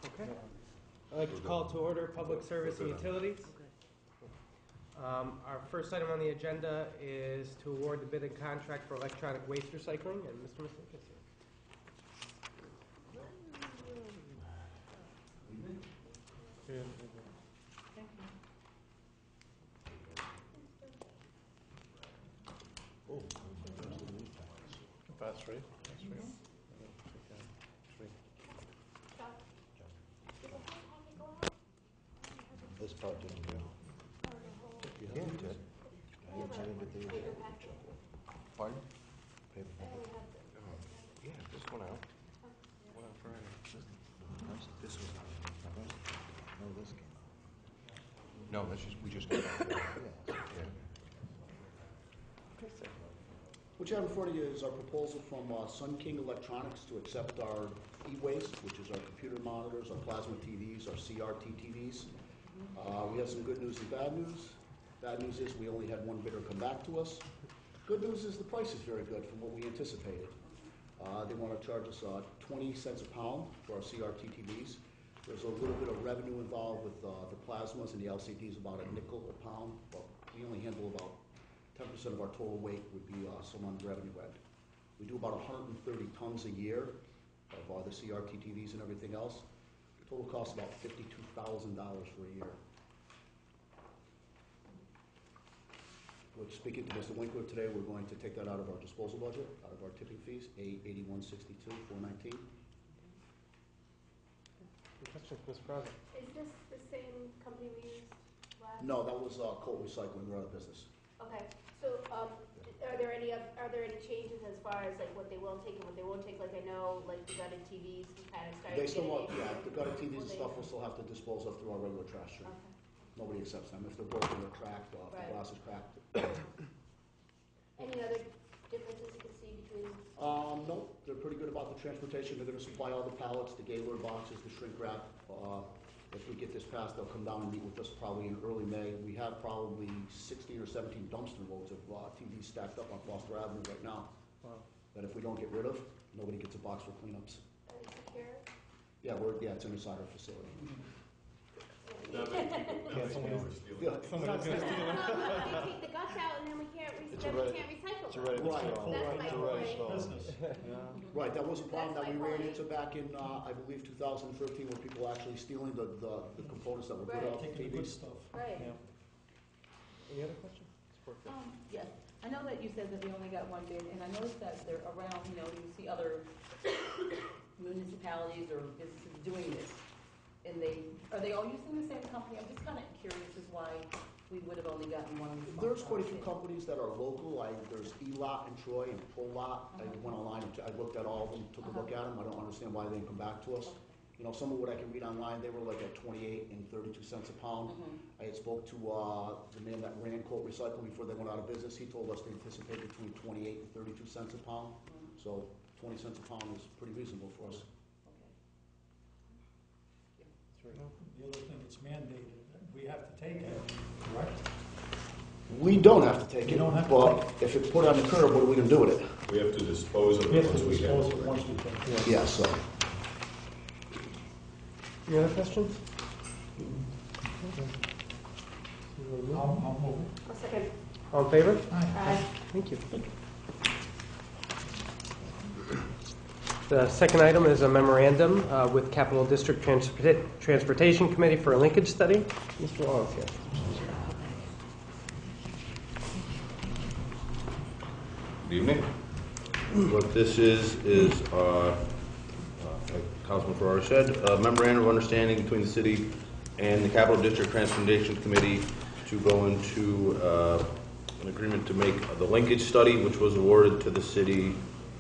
Okay. I'd like to call to order Public Service and Utilities. Our first item on the agenda is to award the bid and contract for electronic waste recycling, and Mr. Masick is here. That's right. This part didn't go. Yeah, it did. Pardon? Yeah, this went out. Went out Friday. This was out. No, this came. No, that's just, we just got out. Yeah. What you have in front of you is our proposal from Sun King Electronics to accept our e-waste, which is our computer monitors, our plasma TVs, our CRT TVs. We have some good news and bad news. Bad news is we only had one bidder come back to us. Good news is the price is very good from what we anticipated. They want to charge us 20 cents a pound for our CRT TVs. There's a little bit of revenue involved with the plasmas and the LCDs, about a nickel a pound, but we only handle about 10% of our total weight would be some on the revenue end. We do about 130 tons a year of the CRT TVs and everything else. Total cost about $52,000 for a year. We're speaking to Mr. Winkler today. We're going to take that out of our disposal budget, out of our tipping fees, A8162, 419. Questions, Mr. President? Is this the same company we used last? No, that was Colt Recycling. We're out of business. Okay. So, are there any changes as far as like what they will take and what they won't take? Like I know, like the gutted TVs, we kind of started. They still getting want, the gutted TVs and stuff we'll still have to dispose of through our regular trash stream. Okay. Nobody accepts them. If they're broken or cracked, if the glass is cracked. Any other differences you can see between? No, they're pretty good about the transportation. They're going to supply all the pallets, the Gaylord boxes, the shrink wrap. If we get this passed, they'll come down and meet with us probably in early May. We have probably 16 or 17 dumpster loads of TVs stacked up on Foster Avenue right now. Wow. That if we don't get rid of, nobody gets a box for cleanups. Are they secure? Yeah, it's inside our facility. They take the guts out and then we can't recycle. It's already Right. That's my point. Business. Right, that was a problem That's that we my ran point. into back in, I believe, 2013, when people were actually stealing the components that were good Right. off Taking the good TVs. stuff. Right. Any other questions? Yes, I know that you said that we only got one bid, and I noticed that they're around, you see other municipalities or businesses doing this. And are they all using the same company? I'm just kind of curious as why we would have only gotten one. There's quite a few companies that are local. There's E-Lot in Troy and Pro-Lot. I went online and I looked at all of them, took a look at them. I don't understand why they didn't come back to us. Some of what I can read online, they were like at 28 and 32 cents a pound. I had spoke to the man that ran Colt Recycling before they went out of business. He told us they anticipate between 28 and 32 cents a pound. So 20 cents a pound is pretty reasonable for us. The other thing, it's mandated. We have to take it, correct? We don't have to take We it, don't have to but take if it's put on the curb, what are we going to do with it? We have to dispose of We it have to once we get dispose it. of it once we take it. Yeah, so. Any other questions? I'll move A second. All in favor? it. Aye. Thank you. The second item is a memorandum with Capital District Transportation Committee for a linkage study. Mr. Wallace, yes. Good evening. What this is like Councilman Ferrara said, a memorandum of understanding between the city and the Capital District Transportation Committee to go into an agreement to make the linkage study, which was awarded to the city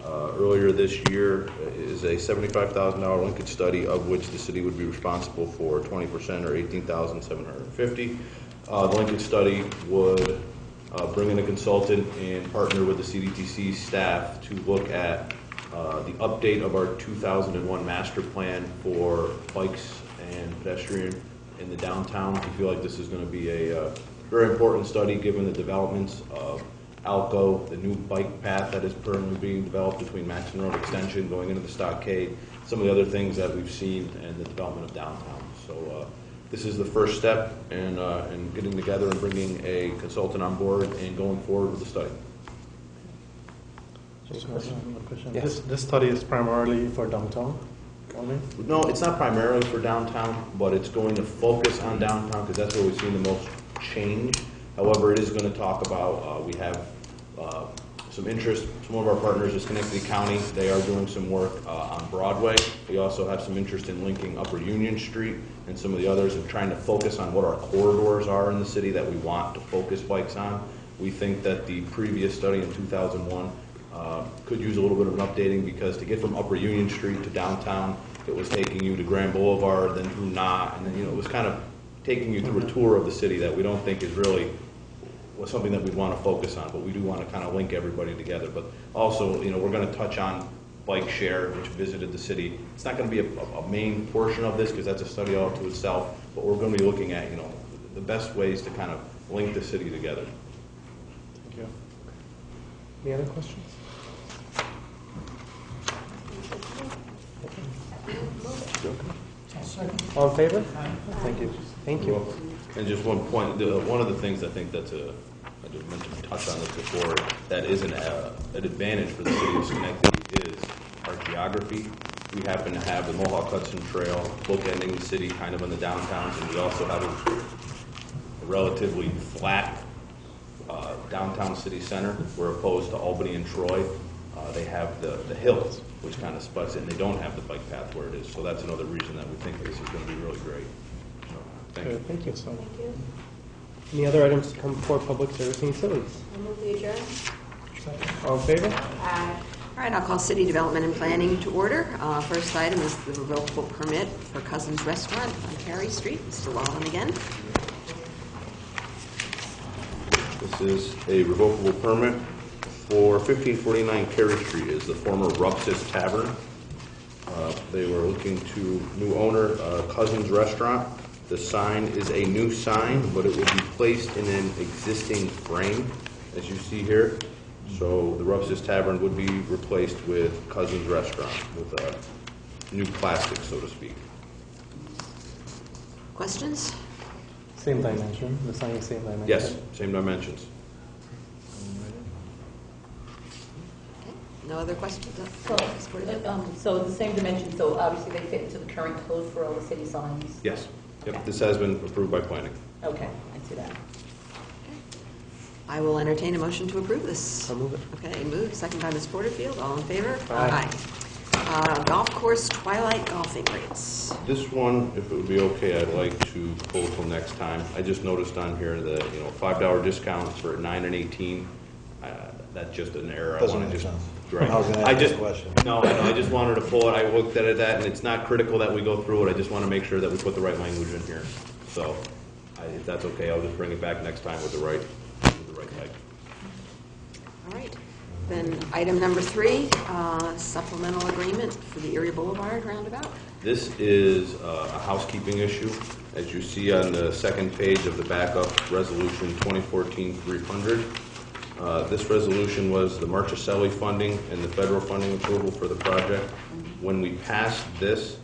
earlier this year is a $75,000 linkage study, of which the city would be responsible for 20% or $18,750. The linkage study would bring in a consultant and partner with the CDTC staff to look at the update of our 2001 master plan for bikes and pedestrian in the downtown. We feel like this is going to be a very important study given the developments of Alco, the new bike path that is currently being developed between Maxon Road Extension going into the Stockade, some of the other things that we've seen in the development of downtown. So this is the first step in getting together and bringing a consultant on board and going forward with the study. Just one question. Yes. This study is primarily for downtown only? No, it's not primarily for downtown, but it's going to focus on downtown because that's where we've seen the most change. However, it is going to talk about, we have some interest, some of our partners is Schenectady County. They are doing some work on Broadway. We also have some interest in linking Upper Union Street and some of the others and trying to focus on what our corridors are in the city that we want to focus bikes on. We think that the previous study in 2001 could use a little bit of an updating because to get from Upper Union Street to downtown, it was taking you to Grand Boulevard, then through Knott, and then, it was kind of taking you through a tour of the city that we don't think is really was something that we'd want to focus on, but we do want to kind of link everybody together. But also, we're going to touch on bike share, which visited the city. It's not going to be a main portion of this because that's a study all to itself, but we're going to be looking at, the best ways to kind of link the city together. Thank you. Any other questions? I'll second. All in favor? Thank you. Thank you. And just one point, one of the things I think that's I just mentioned, touched on this before, that is an advantage for the city of Schenectady is our geography. We happen to have the Mohawk Hudson Trail bookending the city kind of in the downtowns, and we also have a relatively flat downtown city center, where opposed to Albany and Troy, they have the hills, which kind of sputs it, and they don't have the bike path where it is. So that's another reason that we think this is going to be really great. So, thank you. Good, thank you. Thank you. Any other items to come before public service and utilities? I move the adjourn. All in favor? Aye. All right, I'll call City Development and Planning to order. First item is the revocable permit for Cousins Restaurant on Cary Street. Mr. Wallen again. This is a revocable permit for 1549 Cary Street. Is the former Rupsis Tavern. They were looking to new owner, Cousins Restaurant. The sign is a new sign, but it would be placed in an existing frame, as you see here. So the Rupsis Tavern would be replaced with Cousins Restaurant with new plastic, so to speak. Questions? Same dimension, the sign is same dimension? Yes, same dimensions. No other questions? So the same dimension, so obviously they fit into the current code for all the city signs? Yes. Yep. This has been approved by planning. Okay, I see that. I will entertain a motion to approve this. I'll move it. Okay, moved, second by Ms. Porterfield. All in favor? Aye. Golf course twilight golfing rates. This one, if it would be okay, I'd like to pull till next time. I just noticed on here that, $5 discounts for 9 and 18. That's just an error. Doesn't I want make to just. sense. Right. I was gonna I ask just, that question. no, I just wanted to pull it. I looked at that, and it's not critical that we go through it. I just want to make sure that we put the right language in here. So, if that's okay, I'll just bring it back next time with the right type. All right. Then item number 3, supplemental agreement for the Erie Boulevard roundabout. This is a housekeeping issue. As you see on the second page of the backup, Resolution 2014-300. This resolution was the Marchicelli funding and the federal funding approval for the project. When we passed this,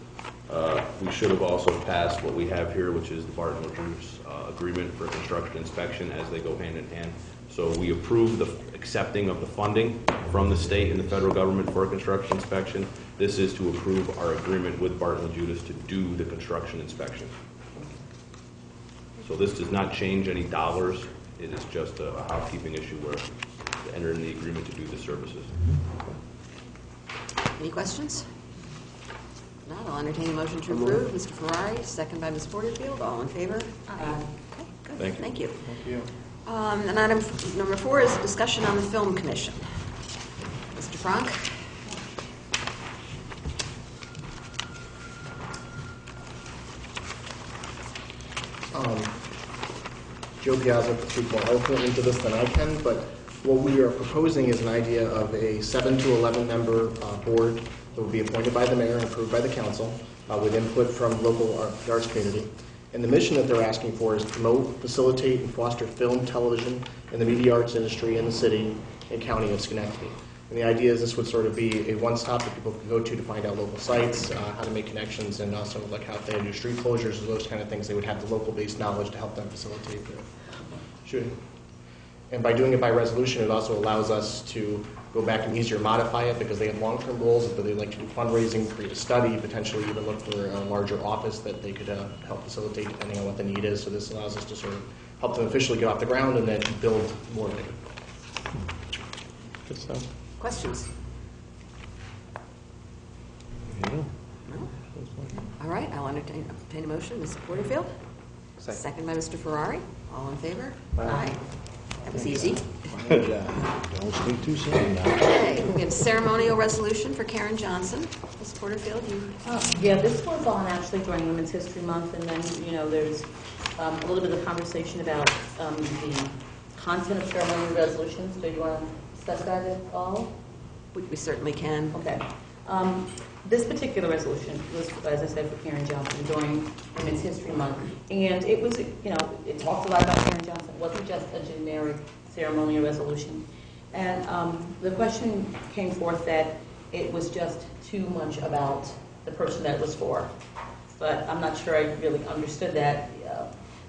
we should have also passed what we have here, which is the Barton LaJuice agreement for construction inspection as they go hand in hand. So we approved the accepting of the funding from the state and the federal government for construction inspection. This is to approve our agreement with Barton LaJuice to do the construction inspection. So this does not change any dollars. It is just a housekeeping issue where to enter in the agreement to do the services. Any questions? Not, I'll entertain a motion to approve. Mr. Ferrari, second by Ms. Porterfield. All in favor? Aye. Okay, good. Thank you. Thank you. Thank you. And item number 4 is a discussion on the Film Commission. Mr. Frank? Joe Piazza could speak more eloquently to this than I can, but what we are proposing is an idea of a 7 to 11 member board that will be appointed by the mayor and approved by the council with input from local the arts community. And the mission that they're asking for is promote, facilitate, and foster film, television, and the media arts industry in the city and county of Schenectady. And the idea is this would sort of be a one-stop that people can go to find out local sites, how to make connections, and also like how they do street closures or those kind of things. They would have the local-based knowledge to help them facilitate the shooting. And by doing it by resolution, it also allows us to go back and easier modify it because they have long-term goals, but they like to do fundraising, create a study, potentially even look for a larger office that they could help facilitate depending on what the need is. So this allows us to sort of help them officially get off the ground and then build more later. Good stuff. Questions? Yeah. No? All right, I'll entertain a motion. Mr. Porterfield? Second by Mr. Ferrari. All in favor? Aye. That was easy. Don't speak too soon now. Okay, we have ceremonial resolution for Karen Johnson. Ms. Porterfield, you... Yeah, this was on actually during Women's History Month, and then, there's a little bit of conversation about the content of ceremonial resolutions. Do you want to discuss that at all? We certainly can. Okay. This particular resolution was, as I said, for Karen Johnson during Women's History Month. And it was, it talked a lot about Karen Johnson. It wasn't just a generic ceremonial resolution. And the question came forth that it was just too much about the person that it was for. But I'm not sure I really understood that.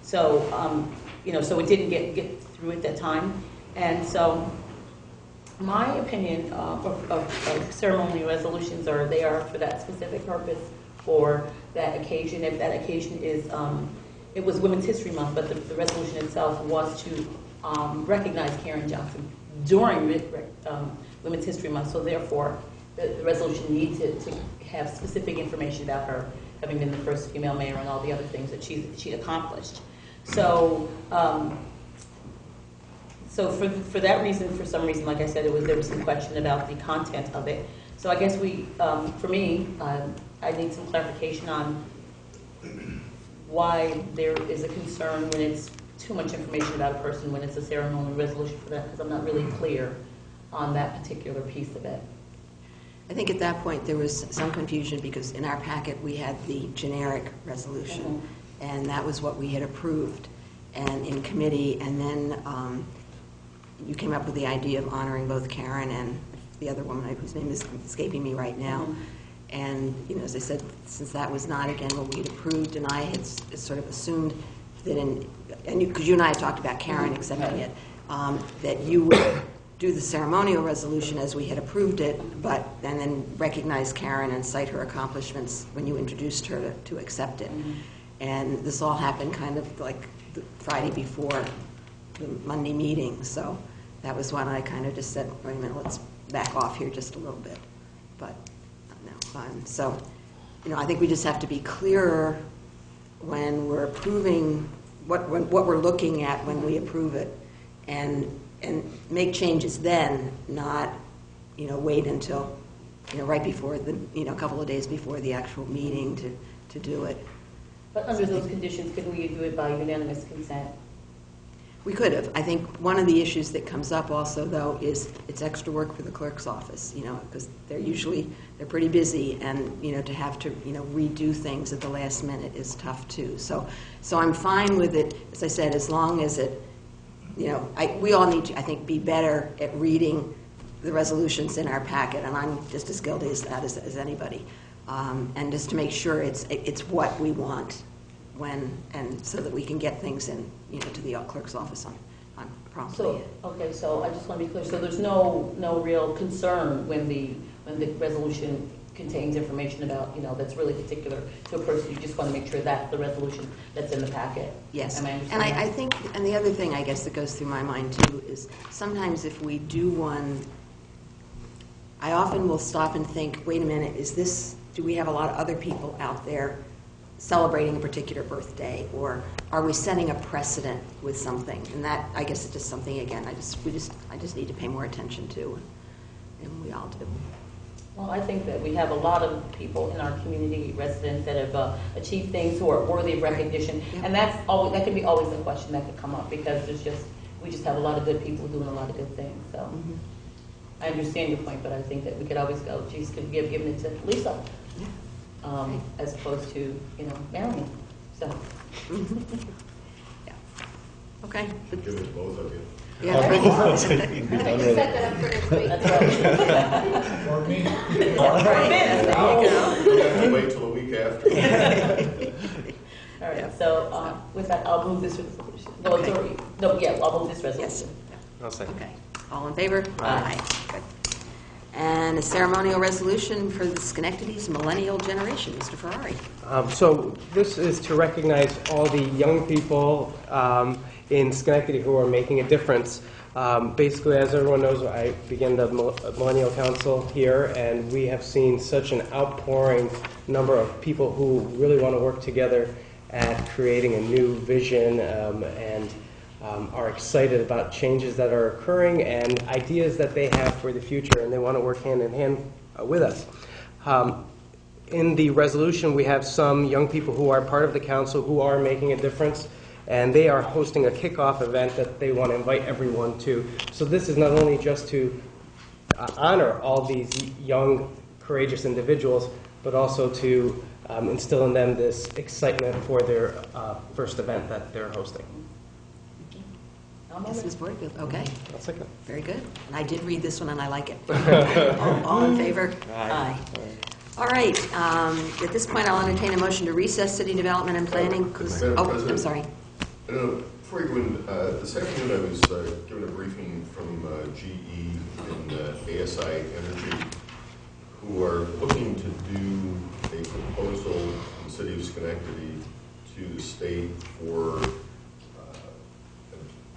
So it didn't get through at that time. And so my opinion of ceremonial resolutions are they are for that specific purpose for that occasion. If that occasion is, it was Women's History Month, but the resolution itself was to recognize Karen Johnson during Women's History Month. So therefore, the resolution needs to have specific information about her having been the first female mayor and all the other things that she accomplished. So. So for that reason, for some reason, like I said, there was some question about the content of it. So I guess for me, I need some clarification on why there is a concern when it's too much information about a person when it's a ceremonial resolution for that, because I'm not really clear on that particular piece of it. I think at that point there was some confusion because in our packet we had the generic resolution, and that was what we had approved and in committee, and then you came up with the idea of honoring both Karen and the other woman whose name is escaping me right now. And, as I said, since that was not, again, what we had approved, and I had sort of assumed that because you and I had talked about Karen accepting it, that you would do the ceremonial resolution as we had approved it, and then recognize Karen and cite her accomplishments when you introduced her to accept it. And this all happened kind of like the Friday before the Monday meeting, so that was when I kind of just said, wait a minute, let's back off here just a little bit. But no, so I think we just have to be clearer when we're approving what we're looking at when we approve it, and make changes then, not wait until right before a couple of days before the actual meeting to do it. But under those conditions, could we do it by unanimous consent? We could have. I think one of the issues that comes up also, though, is it's extra work for the clerk's office, because they're pretty busy, and, to have to, redo things at the last minute is tough, too. So I'm fine with it, as I said, as long as it, we all need to, I think, be better at reading the resolutions in our packet, and I'm just as guilty as that as anybody. And just to make sure it's what we want and so that we can get things in, to the clerk's office on promptly. So I just want to be clear. So there's no real concern when the resolution contains information about, that's really particular to a person. You just want to make sure that's the resolution that's in the packet. Yes. Am I And understanding I think, and the other thing I guess that goes through my mind too is sometimes if we do one, I often will stop and think, wait a minute, do we have a lot of other people out there celebrating a particular birthday, or are we setting a precedent with something? And that, I guess, is just something, again, I just need to pay more attention to, and we all do. Well, I think that we have a lot of people in our community, residents, that have achieved things who are worthy of recognition. And that can be always a question that could come up, because we just have a lot of good people doing a lot of good things. So I understand your point, but I think that we could always go, geez, could we have given it to Lisa? As opposed to, Marion. So. Okay. Give it to both of you. Yeah. I think you set that up for next week. That's right. Or me. There you go. We have to wait till the week after. All right, so with that, I'll move this resolution. No, it's already, I'll move this resolution. I'll second. Okay. All in favor? Aye. Good. And a ceremonial resolution for the Schenectady's millennial generation. Mr. Ferrari. So this is to recognize all the young people in Schenectady who are making a difference. Basically, as everyone knows, I began the Millennial Council here, and we have seen such an outpouring number of people who really want to work together at creating a new vision and are excited about changes that are occurring and ideas that they have for the future, and they want to work hand in hand with us. In the resolution, we have some young people who are part of the council who are making a difference, and they are hosting a kickoff event that they want to invite everyone to. So this is not only just to honor all these young, courageous individuals, but also to instill in them this excitement for their first event that they're hosting. Yes, Ms. Porterfield. Okay. I'll second. Very good. And I did read this one, and I like it. All in favor? Aye. All right. At this point, I'll entertain a motion to recess city development and planning. Madam President. I'm sorry. Before you go in, this afternoon I was given a briefing from GE and ASI Energy, who are looking to do a proposal in the city of Schenectady to the state for a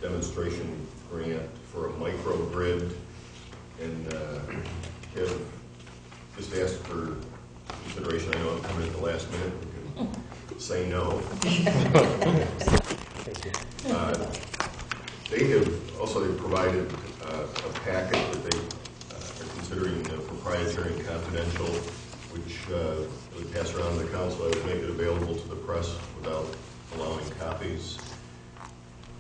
demonstration grant for a microgrid, and have just asked for consideration. I know I'm coming at the last minute. We can say no. They've provided a packet that they are considering proprietary and confidential, which we pass around to the council. I would make it available to the press without allowing copies.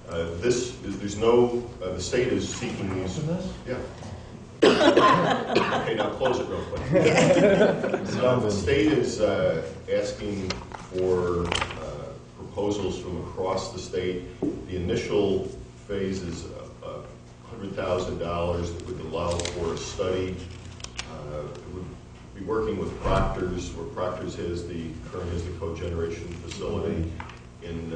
The state is seeking these. Yeah. Okay, now close it real quick. The state is asking for proposals from across the state. The initial phase is $100,000 that would allow for a study. It would be working with Proctor's, where Proctor's currently has the cogeneration facility. In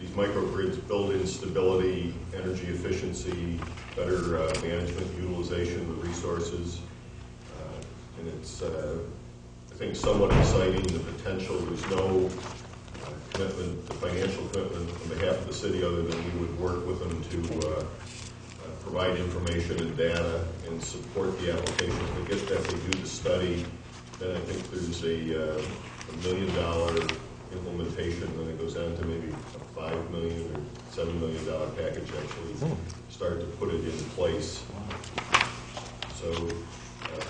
these microgrids build in stability, energy efficiency, better management, utilization of the resources. And it's, I think, somewhat exciting, the potential. There's no commitment, the financial commitment on behalf of the city, other than we would work with them to provide information and data and support the application. If they get that, they do the study, then I think there's a $1 million implementation, and then it goes down to maybe a $5 million or $7 million package actually start to put it in place. So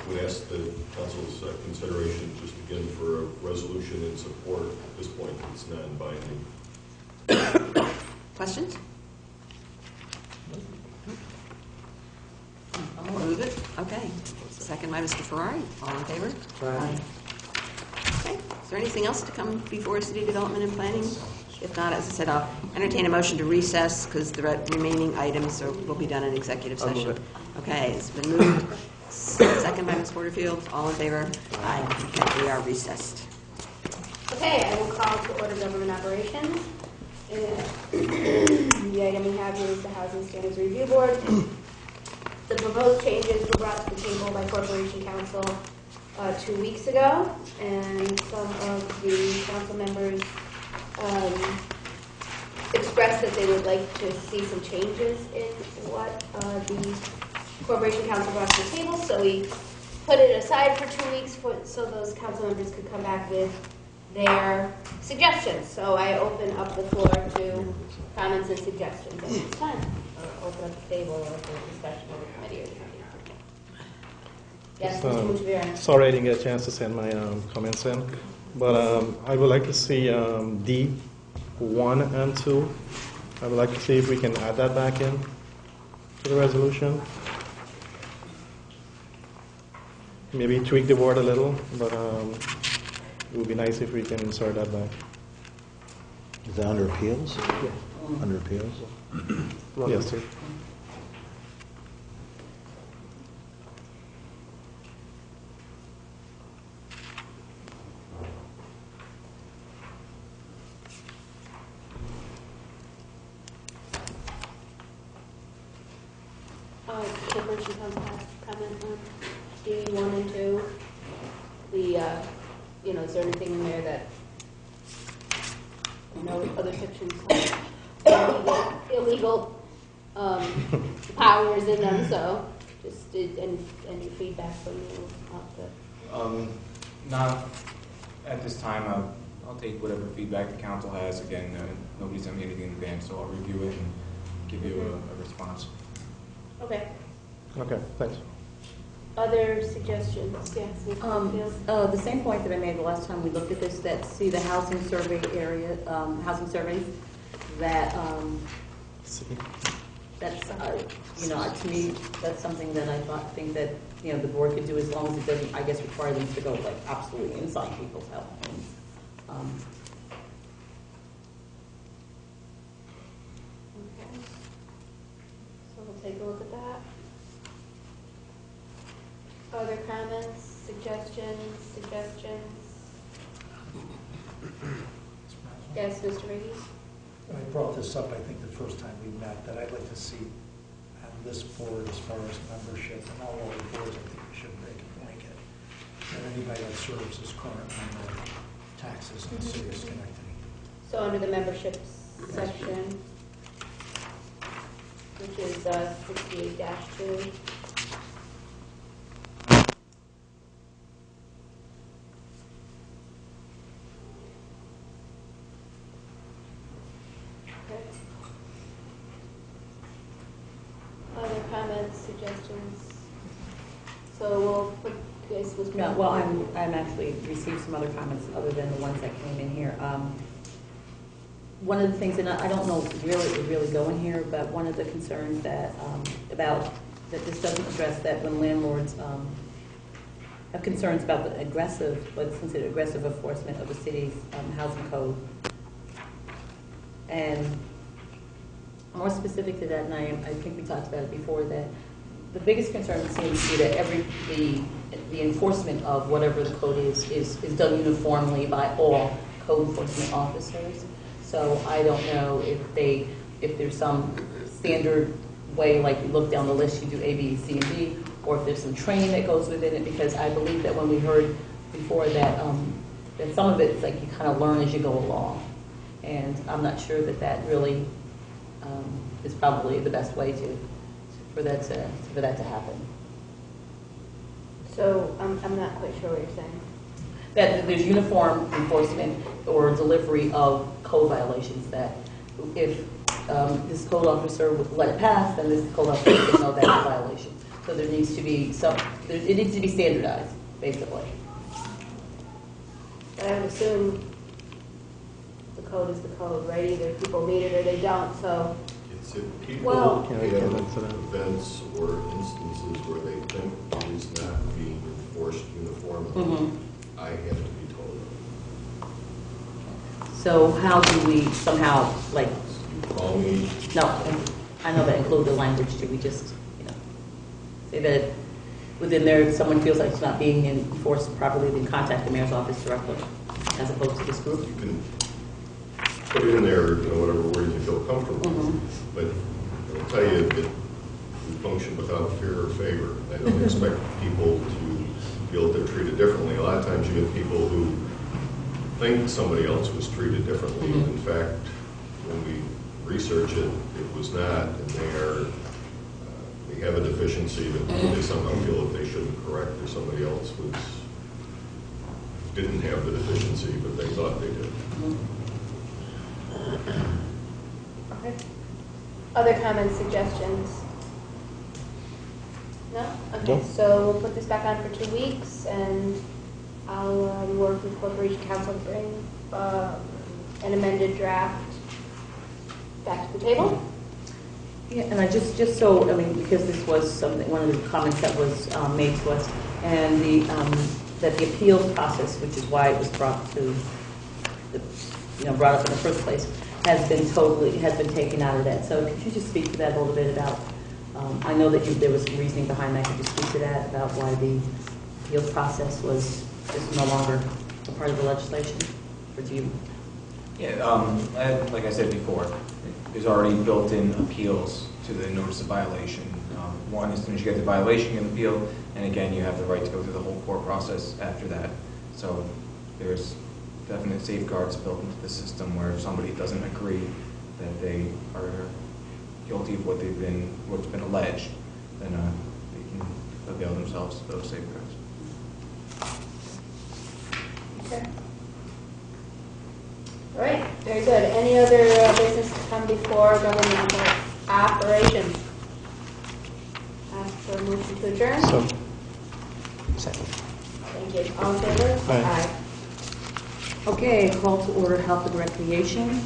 would ask the council's consideration just again for a resolution in support. At this point, it's non-binding. Questions? I'll move it. Okay. Second by Mr. Ferrari. All in favor? Aye. Okay. Is there anything else to come before city development and planning? If not, as I said, I'll entertain a motion to recess because the remaining items will be done in executive I'll session. move it. Okay. It's been moved. Second by Ms. Porterfield. All in favor? Aye. Okay. We are recessed. Okay, I will call to order government operations. The item we have here is the Housing Standards Review Board. The proposed changes were brought to the table by Corporation Council 2 weeks ago, and some of the council members expressed that they would like to see some changes in what the Corporation Council brought to the table. So we put it aside for 2 weeks so those council members could come back with their suggestions. So I open up the floor to comments and suggestions at this time. Open up the table or for discussion of the committee or the committee. Yes, Just, Mr. Mujibur. Sorry I didn't get a chance to send my comments in, but I would like to see D1 and 2. I would like to see if we can add that back in to the resolution. Maybe tweak the word a little, but it would be nice if we can insert that back. Is that under appeals? Yeah. Under appeals? Yes, sir. Corporation Council has comment on D1 and 2. Is there anything in there that, other sections have illegal powers in them, so just any feedback from you off the... Not at this time. I'll take whatever feedback the council has. Again, nobody sent me anything in advance, so I'll review it and give you a response. Okay. Okay, thanks. Other suggestions? Yes, Mr. Fields? The same point that I made the last time we looked at this, that see the housing survey area, housing surveys, that, that's, to me, that's something that I think that, the board could do as long as it doesn't, I guess, require them to go like absolutely inside people's homes. Okay. So we'll take a look at that. Other comments, suggestions? Yes, Mr. Riggi? I brought this up, I think, the first time we met, that I'd like to see on this board as far as membership, and all other boards, I think we should make a blanket, that anybody that serves is current on their taxes in the city of Schenectady. So under the membership section, which is 68-2. Other comments, suggestions? So we'll put, guys, was... No, well, I'm actually received some other comments other than the ones that came in here. One of the things, and I don't know if it would really go in here, but one of the concerns that, that this doesn't address that when landlords have concerns about the what's considered aggressive enforcement of the city's housing code. And more specific to that, and I think we talked about it before, that the biggest concern seems to be that the enforcement of whatever the code is done uniformly by all code enforcement officers. So I don't know if there's some standard way, like you look down the list, you do A, B, C, and D, or if there's some training that goes within it, because I believe that when we heard before that some of it's like you kind of learn as you go along. And I'm not sure that really is probably the best way for that to happen. So I'm not quite sure what you're saying. That there's uniform enforcement or delivery of code violations, that if this code officer would let it pass, then this code officer would know that's a violation. So there needs to be it needs to be standardized, basically. But I would assume the code is the code, right? Either people meet it or they don't, so... It's if people Well- have events or instances where they think it is not being enforced uniformly, I have to be told. So how do we somehow, like... Call me. No, I know that include the language. Do we just, say that within there, if someone feels like it's not being enforced properly, then contact the mayor's office directly, as opposed to this group? You can put in there, whatever words you feel comfortable with. But I'll tell you that we function without fear or favor. I don't expect people to feel they're treated differently. A lot of times you get people who think somebody else was treated differently. In fact, when we research it, it was not, and they have a deficiency that they somehow feel that they shouldn't correct, or somebody else didn't have the deficiency, but they thought they did. Okay. Other comments, suggestions? No? Okay, No. so we'll put this back on for 2 weeks, and I'll work with Corporation Council to bring an amended draft back to the table. Yeah, and I just so, I mean, because this was something, one of the comments that was made to us, and that the appeals process, which is why it was brought to, brought up in the first place, has been taken out of that. So could you just speak to that a little bit about, I know that there was some reasoning behind that. Could you speak to that about why the appeals process was just no longer a part of the legislation? Or do you? Yeah, like I said before, there's already built-in appeals to the notice of violation. One, as soon as you get the violation, you can appeal, and again, you have the right to go through the whole court process after that. So there's definite safeguards built into the system where if somebody doesn't agree that they are guilty of what's been alleged, then they can avail themselves of those safeguards. Okay. All right, very good. Any other business to come before governmental operations? Ask for a motion to adjourn. So, Second. Thank you. All in favor? Aye. Okay, call to order Health and Recreation.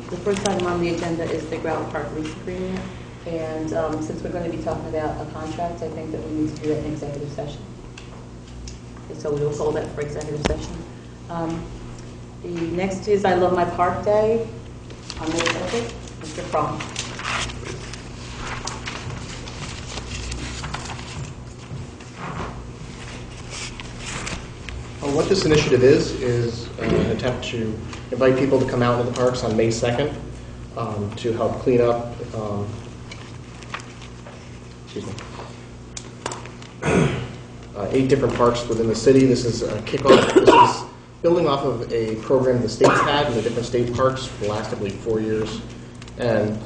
The first item on the agenda is the Ground Park lease agreement. And since we're going to be talking about a contract, I think that we need to do that in executive session. Okay, so we will hold that for executive session. The next is I Love My Park Day on May 2nd. Mr. Fromm. What this initiative is an attempt to invite people to come out into the parks on May 2nd to help clean up, excuse me, 8 different parks within the city. This is a kickoff. This is building off of a program the state's had in the different state parks for the last, I believe, 4 years. And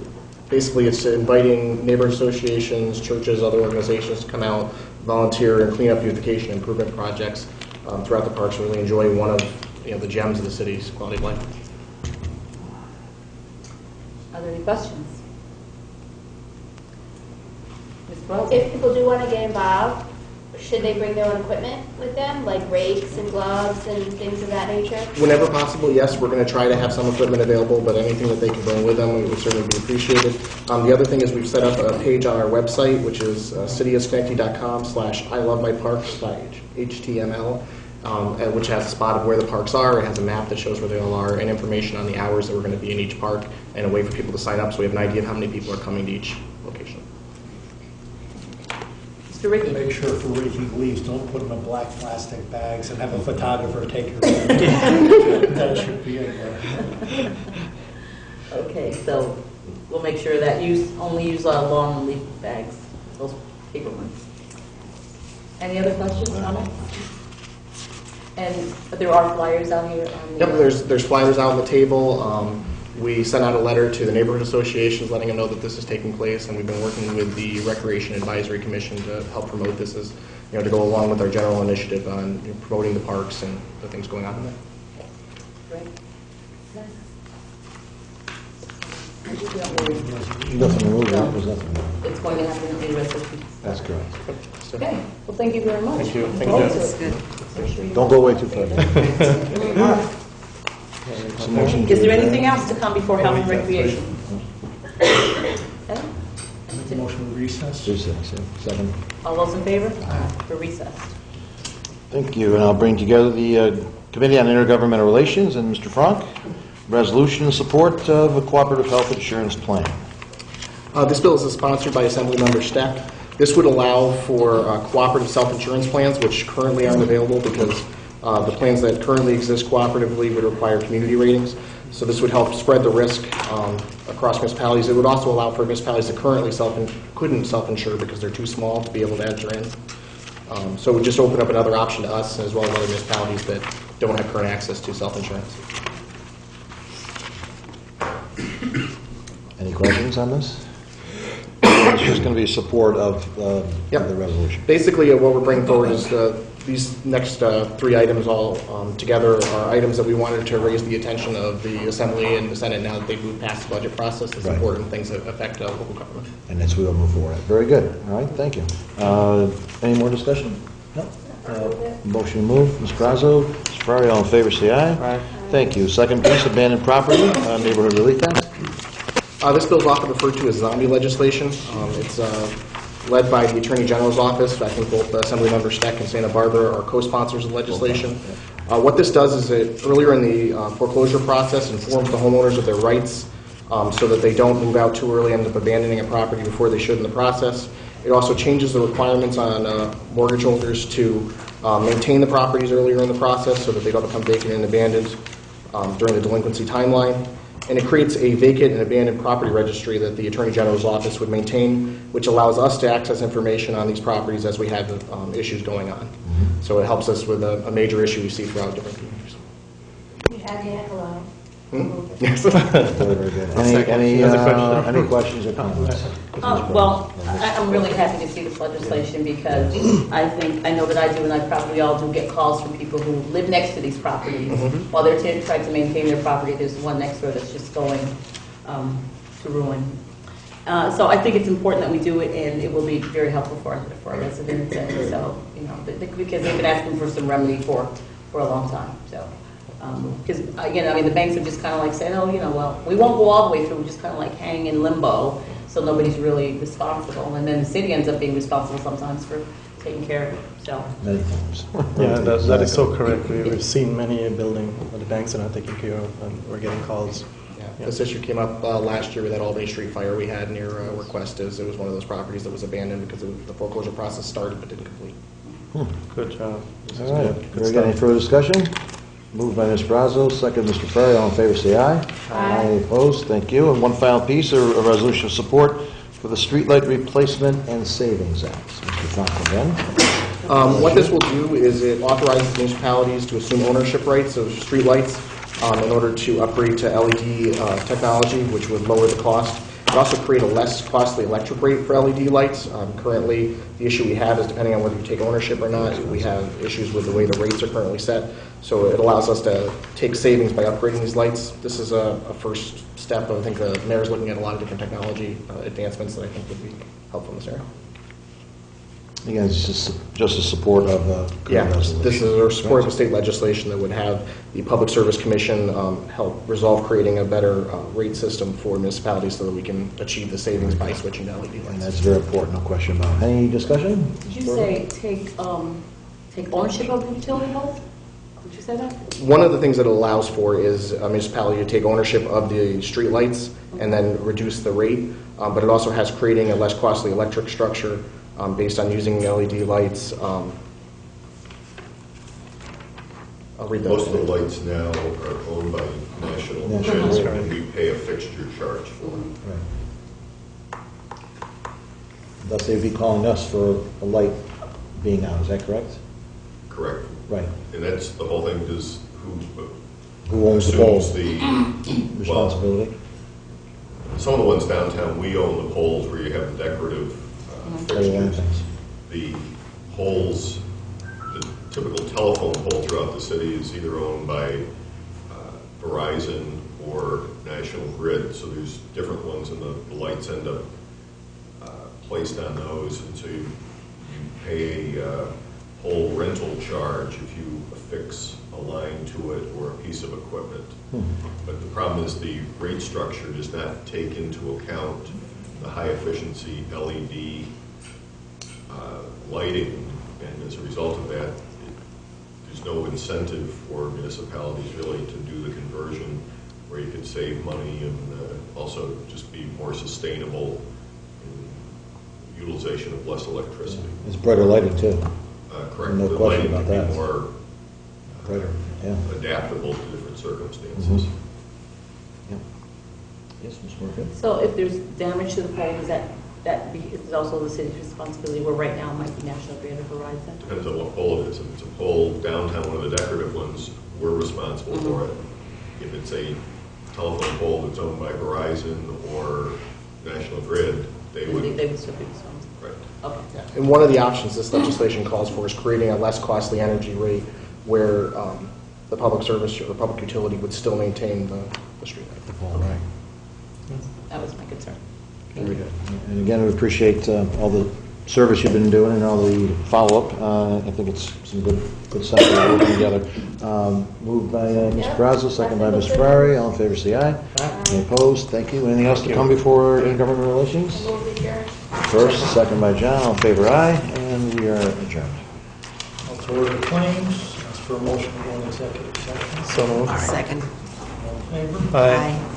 basically it's inviting neighborhood associations, churches, other organizations to come out, volunteer, and clean up beautification improvement projects throughout the parks and really enjoy one of the gems of the city's quality of life. Are there any questions? Ms. Wells? If people do want to get involved, should they bring their own equipment with them, like rakes and gloves and things of that nature? Whenever possible, yes, we're going to try to have some equipment available, but anything that they can bring with them would certainly be appreciated. The other thing is we've set up a page on our website, which is cityofschenectady.com/ilovemyparks.html, which has a spot of where the parks are. It has a map that shows where they all are and information on the hours that we're going to be in each park and a way for people to sign up so we have an idea of how many people are coming to each location. Mr. Ricky? Make sure for raking leaves, don't put them in black plastic bags and have a photographer take your picture. That should be in there. Okay, so we'll make sure that you only use long leaf bags, those paper ones. Any other questions, comments? But there are flyers out here on the... Yep, there's flyers out on the table. We sent out a letter to the neighborhood associations letting them know that this is taking place, and we've been working with the Recreation Advisory Commission to help promote this as, to go along with our general initiative on promoting the parks and the things going on in there. Great. Nothing to move, No. there's nothing to move. It's going to happen in the resolution. That's correct. Okay, well, thank you very much. Thank you. Thank Forward you. to it. Make sure you- Don't go away too far. Is there anything else to come before Health and Recreation? Okay. Make a motion to recess. Second. All those in favor? For recess. Thank you, and I'll bring together the Committee on Intergovernmental Relations and Mr. Frank. Resolution in support of a cooperative health insurance plan. This bill is sponsored by Assemblymember Steck. This would allow for cooperative self-insurance plans, which currently aren't available because the plans that currently exist cooperatively would require community ratings. So this would help spread the risk across municipalities. It would also allow for municipalities that currently couldn't self-insure because they're too small to be able to enter in. So it would just open up another option to us as well as other municipalities that don't have current access to self-insurance. Any questions on this? It's just going to be support of the resolution. Basically, what we're bringing forward is these next three items all together are items that we wanted to raise the attention of the Assembly and the Senate now that they've moved past the budget process. It's Right. important things that affect local government. And that's we'll move forward. Very good. All right, thank you. Any more discussion? No? Motion to move. Ms. Brazo, Ms. Ferrari, all in favor, say aye. Aye. Thank you. Second piece, abandoned property, Neighborhood Relief Act. This bill is often referred to as zombie legislation. It's led by the Attorney General's office. I think both Assemblymember Steck and Santa Barbara are co-sponsors of the legislation. What this does is it, earlier in the foreclosure process, informs the homeowners of their rights so that they don't move out too early and end up abandoning a property before they should in the process. It also changes the requirements on mortgage holders to maintain the properties earlier in the process so that they don't become vacant and abandoned during the delinquency timeline. And it creates a vacant and abandoned property registry that the Attorney General's office would maintain, which allows us to access information on these properties as we have issues going on. So it helps us with a major issue we see throughout different communities. You have your hello. Yes. Very good. Any questions or comments? Well, I'm really happy to see this legislation because I know that I do, and I probably all do, get calls from people who live next to these properties. While they're trying to maintain their property, there's one next door that's just going to ruin. So I think it's important that we do it, and it will be very helpful for our residents. And so, because they've been asking for some remedy for a long time. So. Because, again, I mean, the banks have just kind of like said, oh, well, we won't go all the way through, we just kind of like hang in limbo, so nobody's really responsible. And then the city ends up being responsible sometimes for taking care of it, so. Many times. Yeah, that is so correct. We've seen many buildings where the banks are not taking care of, and we're getting calls. Yeah. This issue came up last year with that Albany Street fire we had near Request. It was one of those properties that was abandoned because the foreclosure process started but didn't complete. Good job. This is All right. good. Good Very good. stuff. Any further discussion? Moved by Ms. Brazo, second Mr. Ferry. All in favor, say aye. Aye. Any opposed? Thank you. And one final piece, a resolution of support for the Streetlight Replacement and Savings Act. Mr. Franklin, again. What this will do is it authorizes municipalities to assume ownership rights of streetlights in order to upgrade to LED technology, which would lower the cost. It also create a less costly electric rate for LED lights. Currently, the issue we have is depending on whether you take ownership or not, we have issues with the way the rates are currently set. So it allows us to take savings by upgrading these lights. This is a first step. I think the mayor's looking at a lot of different technology advancements that I think would be helpful in this area. Again, it's just a support of the Yeah, current resolution. this is our support of state legislation that would have the Public Service Commission help resolve creating a better rate system for municipalities so that we can achieve the savings by switching to LED And lights. that's very important, no question about it. Any discussion? Did you say take ownership of the utility poles? Did you say that? One of the things that it allows for is a municipality to take ownership of the streetlights and then reduce the rate, but it also has creating a less costly electric structure based on using LED lights. I'll read Most of the lights now are owned by National National. Grid, and we pay a fixture charge for them. Right. Thus, they'd be calling us for a light being out, is that correct? Correct. Right. And that's the whole thing, does Who owns the assumes poles? the, Responsibility? some of the ones downtown, we own the poles where you have the decorative fixtures. The poles, the typical telephone pole throughout the city is either owned by Verizon or National Grid, so there's different ones, and the lights end up placed on those, and so you pay a pole rental charge if you affix a line to it or a piece of equipment. But the problem is the rate structure does not take into account the high efficiency LED lighting, and as a result of that, there's no incentive for municipalities really to do the conversion where you could save money and also just be more sustainable in utilization of less electricity. It's brighter lighting, too. Correct. No The question lighting about can that. be more Brighter, yeah. adaptable to different circumstances. Yeah. Yes, Ms. Murphy? So if there's damage to the pole, is that is also the city's responsibility, where right now it might be National Grid or Verizon? Depends on what pole it is. If it's a pole downtown, one of the decorative ones, we're responsible for it. If it's a telephone pole that's owned by Verizon or National Grid, they They would, would still be the same. right. Okay. Yeah. And one of the options this legislation calls for is creating a less costly energy rate where the public service or public utility would still maintain the street light. All right. That was my concern. Very good. And again, we appreciate all the service you've been doing and all the follow-up. I think it's some good stuff that we're working together. Moved by Mr. Brazel, second by Ms. Ferrari. All in favor, say aye. Any opposed? Thank you. Anything else to come before intergovernmental relations? First, second by John. All in favor, aye. And we are adjourned. I'll to order claims, ask for a motion to go into executive session. So moved. Second. All in favor? Aye. Aye.